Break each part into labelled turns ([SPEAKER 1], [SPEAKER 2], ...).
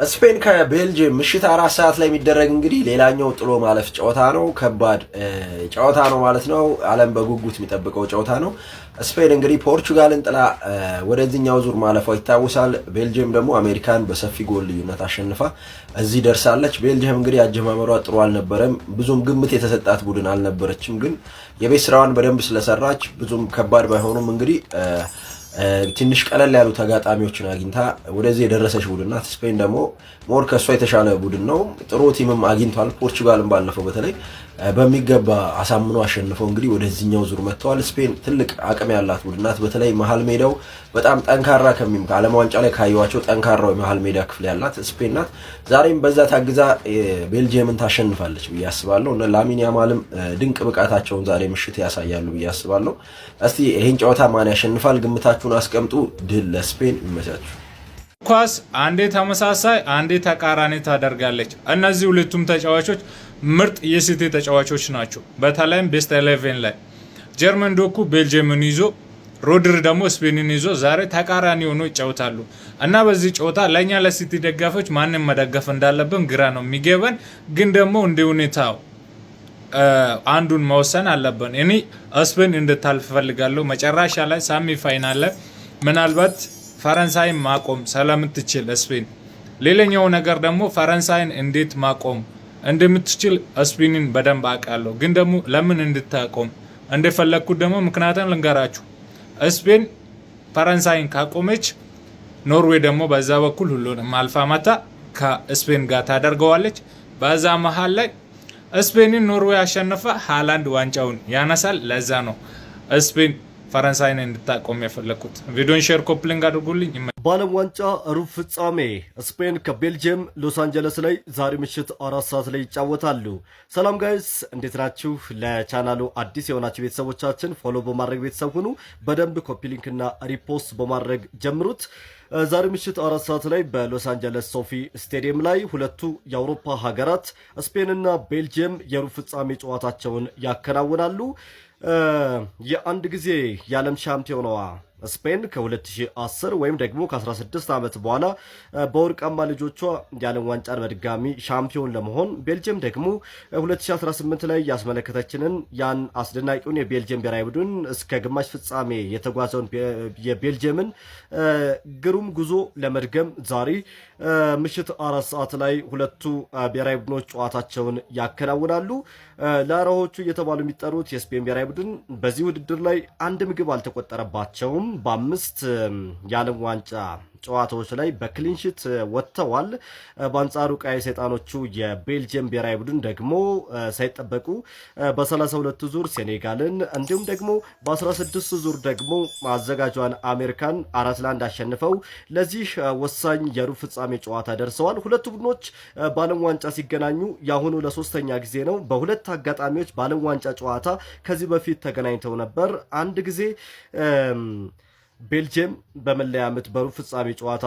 [SPEAKER 1] ስፔን ከቤልጅየም ምሽት 4 ሰዓት ላይ የሚደረግ እንግዲህ ሌላኛው ጥሎ ማለፍ ጨዋታ ነው። ከባድ ጨዋታ ነው ማለት ነው። ዓለም በጉጉት የሚጠብቀው ጨዋታ ነው። ስፔን እንግዲህ ፖርቹጋልን ጥላ ወደዚህኛው ዙር ማለፏ ይታወሳል። ቤልጅየም ደግሞ አሜሪካን በሰፊ ጎል ልዩነት አሸንፋ እዚህ ደርሳለች። ቤልጅየም እንግዲህ አጀማመሯ ጥሩ አልነበረም። ብዙም ግምት የተሰጣት ቡድን አልነበረችም። ግን የቤት ስራዋን በደንብ ስለሰራች ብዙም ከባድ ባይሆኑም እንግዲህ ትንሽ ቀለል ያሉ ተጋጣሚዎችን አግኝታ ወደዚህ የደረሰች ቡድን ናት። ስፔን ደግሞ ሞር ከሷ የተሻለ ቡድን ነው። ጥሩ ቲምም አግኝቷል። ፖርቹጋልን ባለፈው በተለይ በሚገባ አሳምኖ አሸንፈው እንግዲህ ወደዚህኛው ዙር መጥተዋል። ስፔን ትልቅ አቅም ያላት ቡድን ናት። በተለይ መሀል ሜዳው በጣም ጠንካራ ከዓለም ዋንጫ ላይ ካዩዋቸው ጠንካራው የመሀል ሜዳ ክፍል ያላት ስፔን ናት። ዛሬም በዛ ታግዛ ቤልጅየምን ታሸንፋለች ብዬ አስባለሁ። እና ላሚን ያማልም ድንቅ ብቃታቸውን ዛሬ ምሽት ያሳያሉ ብዬ አስባለሁ። እስቲ ይሄን ጨዋታ ማን ያሸንፋል? ግምታችሁን አስቀምጡ። ድል ለስፔን፣ ይመቻችሁ።
[SPEAKER 2] ኳስ አንዴ ተመሳሳይ አንዴ ተቃራኒ ታደርጋለች። እነዚህ ሁለቱም ተጫዋቾች ምርጥ የሲቲ ተጫዋቾች ናቸው። በተለይም ቤስት 11 ላይ ጀርመን ዶኩ ቤልጅየምን ይዞ ሮድሪ ደግሞ ስፔንን ይዞ ዛሬ ተቃራኒ ሆኖ ይጫወታሉ እና በዚህ ጨዋታ ለኛ ለሲቲ ደጋፊዎች ማንን መደገፍ እንዳለብን ግራ ነው የሚገባን። ግን ደግሞ እንደ ሁኔታው አንዱን መወሰን አለብን። እኔ ስፔን እንድታልፍ ፈልጋለሁ። መጨረሻ ላይ ሳሚ ፋይናል ላይ ምናልባት ፈረንሳይን ማቆም ስለምትችል ስፔን፣ ሌላኛው ነገር ደግሞ ፈረንሳይን እንዴት ማቆም እንደምትችል ስፔንን በደንብ አውቃለሁ። ግን ደግሞ ለምን እንድታቆም እንደፈለኩት ደግሞ ምክንያቱም ልንገራችሁ። ስፔን ፈረንሳይን ካቆመች ኖርዌይ ደግሞ በዛ በኩል ሁሉንም አልፋ መታ ከስፔን ጋር ታደርገዋለች። በዛ መሃል ላይ ስፔንን ኖርዌይ አሸነፈ ሃላንድ ዋንጫውን ያነሳል። ለዛ ነው ስፔን ፈረንሳይን እንድታቆም የፈለኩት። ቪዲዮን ሼር ኮፕሊንግ አድርጉልኝ።
[SPEAKER 3] በዓለም ዋንጫ ሩብ ፍጻሜ ስፔን ከቤልጅየም ሎስ አንጀለስ ላይ ዛሬ ምሽት 4 ሰዓት ላይ ይጫወታሉ። ሰላም ጋይስ እንዴት ናችሁ? ለቻናሉ አዲስ የሆናችሁ ቤተሰቦቻችን ፎሎ በማድረግ ቤተሰብ ሁኑ። በደንብ ኮፒሊንክ እና ሪፖስት በማድረግ ጀምሩት። ዛሬ ምሽት 4 ሰዓት ላይ በሎስ አንጀለስ ሶፊ ስቴዲየም ላይ ሁለቱ የአውሮፓ ሀገራት ስፔንና ቤልጅየም የሩብ ፍጻሜ ጨዋታቸውን ያከናውናሉ። የአንድ ጊዜ የዓለም ሻምፒዮናዋ ስፔን ከ2010 ወይም ደግሞ ከ16 ዓመት በኋላ በወርቃማ ልጆቿ የዓለም ዋንጫን በድጋሚ ሻምፒዮን ለመሆን፣ ቤልጅየም ደግሞ 2018 ላይ ያስመለከተችንን ያን አስደናቂውን የቤልጅየም ብሔራዊ ቡድን እስከ ግማሽ ፍጻሜ የተጓዘውን የቤልጅየምን ግሩም ጉዞ ለመድገም ዛሬ ምሽት 4 ሰዓት ላይ ሁለቱ ብሔራዊ ቡድኖች ጨዋታቸውን ያከናውናሉ። ላራዎቹ እየተባሉ የሚጠሩት የስፔን ብሔራዊ ቡድን በዚህ ውድድር ላይ አንድ ምግብ አልተቆጠረባቸውም። በ5 የዓለም ዋንጫ ጨዋታዎች ላይ በክሊንሺት ወጥተዋል። በአንጻሩ ቀይ ሰይጣኖቹ የቤልጅየም ብሔራዊ ቡድን ደግሞ ሳይጠበቁ በ32 ዙር ሴኔጋልን እንዲሁም ደግሞ በ16 ዙር ደግሞ አዘጋጇን አሜሪካን 4-1 አሸንፈው ለዚህ ወሳኝ የሩብ ፍጻሜ ጨዋታ ደርሰዋል። ሁለቱ ቡድኖች በዓለም ዋንጫ ሲገናኙ ያሁኑ ለሶስተኛ ጊዜ ነው። በሁለት አጋጣሚዎች በዓለም ዋንጫ ጨዋታ ከዚህ በፊት ተገናኝተው ነበር። አንድ ጊዜ ቤልጅየም በመለያ ዓመት በሩብ ፍጻሜ ጨዋታ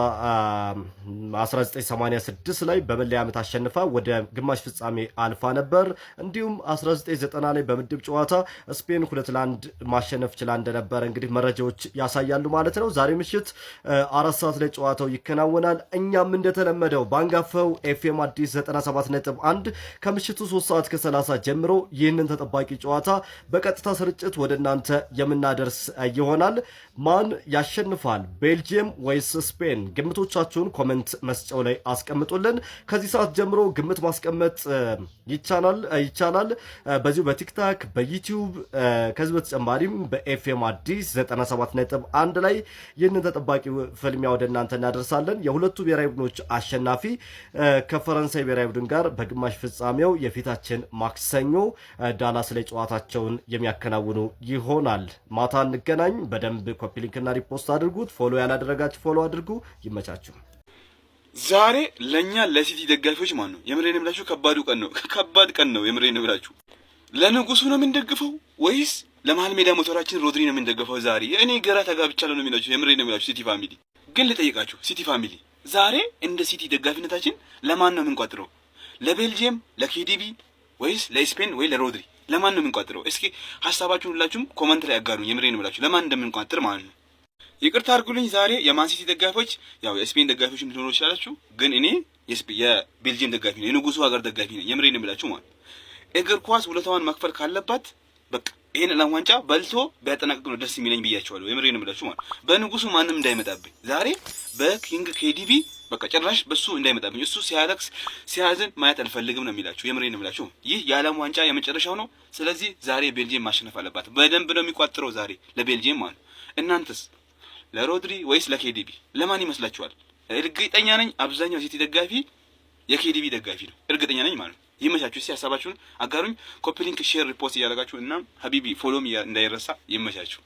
[SPEAKER 3] 1986 ላይ በመለያ ዓመት አሸንፋ ወደ ግማሽ ፍጻሜ አልፋ ነበር። እንዲሁም 1990 ላይ በምድብ ጨዋታ ስፔን 2-1 ማሸነፍ ችላ እንደነበረ እንግዲህ መረጃዎች ያሳያሉ ማለት ነው። ዛሬ ምሽት 4 ሰዓት ላይ ጨዋታው ይከናወናል። እኛም እንደተለመደው ባንጋፋው ኤፍኤም አዲስ 97.1 ከምሽቱ 3 ሰዓት ከ30 ጀምሮ ይህንን ተጠባቂ ጨዋታ በቀጥታ ስርጭት ወደ እናንተ የምናደርስ ይሆናል። ማን ያሸንፋል? ቤልጅየም ወይስ ስፔን? ግምቶቻችሁን ኮሜንት መስጫው ላይ አስቀምጡልን። ከዚህ ሰዓት ጀምሮ ግምት ማስቀመጥ ይቻላል በዚሁ በቲክታክ በዩቲዩብ ከዚህ በተጨማሪም በኤፍኤም አዲስ 97.1 ላይ ይህንን ተጠባቂ ፍልሚያ ወደ እናንተ እናደርሳለን። የሁለቱ ብሔራዊ ቡድኖች አሸናፊ ከፈረንሳይ ብሔራዊ ቡድን ጋር በግማሽ ፍጻሜው የፊታችን ማክሰኞ ዳላስ ላይ ጨዋታቸውን የሚያከናውኑ ይሆናል። ማታ እንገናኝ። በደንብ ኮፒሊንክ እና ሪፖስት አድርጉት። ፎሎ ያላደረጋችሁ ፎሎ አድርጉ። ይመቻችሁ።
[SPEAKER 4] ዛሬ ለኛ ለሲቲ ደጋፊዎች ማን ነው የምሬን ብላችሁ ከባድ ቀን ነው የምሬን ብላችሁ ለንጉሱ ነው የምንደግፈው ወይስ ለመሃል ሜዳ ሞተራችን ሮድሪ ነው የምንደግፈው? ዛሬ እኔ ግራ ተጋብቻለሁ ነው የሚላችሁ የምሬን ብላችሁ ሲቲ ፋሚሊ። ግን ልጠይቃችሁ ሲቲ ፋሚሊ ዛሬ እንደ ሲቲ ደጋፊነታችን ለማን ነው የምንቋጥረው? ለቤልጅየም ለኬዲቢ ወይስ ለስፔን ወይ ለሮድሪ? ለማን ነው የምንቋጥረው? እስኪ ሐሳባችሁን ሁላችሁም ኮሜንት ላይ አጋሩኝ የምሬን ብላችሁ ለማን እንደምንቋጥር ማለት ነው። ይቅርታ አድርጉልኝ። ዛሬ የማን ሲቲ ደጋፊዎች ያው የስፔን ደጋፊዎችም ሊሆኑ ይችላልችሁ፣ ግን እኔ የቤልጂየም ደጋፊ ነኝ፣ የንጉሱ ሀገር ደጋፊ ነኝ። የምሬን ብላችሁ ማለት እግር ኳስ ውለታዋን መክፈል ካለባት በቃ ይሄን ዋንጫ በልቶ ቢያጠናቅቅ ነው ደስ የሚለኝ ብያቸዋለሁ። የምሬን ብላችሁ ማለት በንጉሱ ማንም እንዳይመጣብኝ ዛሬ በኪንግ ኬዲቢ በቃ ጭራሽ በሱ እንዳይመጣብኝ። እሱ ሲያለቅስ ሲያዝን ማየት አልፈልግም ነው የሚላችሁ። የምሬን ብላችሁ ይህ የዓለም ዋንጫ የመጨረሻው ነው። ስለዚህ ዛሬ ቤልጂየም ማሸነፍ አለባት። በደንብ ነው የሚቋጥረው ዛሬ ለቤልጂየም ማለት። እናንተስ ለሮድሪ ወይስ ለኬዲቢ ለማን ይመስላችኋል? እርግጠኛ ነኝ አብዛኛው ሲቲ ደጋፊ የኬዲቢ ደጋፊ ነው፣ እርግጠኛ ነኝ ማለት ነው። ይመቻችሁ። እስኪ ሀሳባችሁን አጋሩኝ። ኮፒ ሊንክ፣ ሼር፣ ሪፖስት እያደረጋችሁ እና ሀቢቢ ፎሎም እንዳይረሳ። ይመቻችሁ።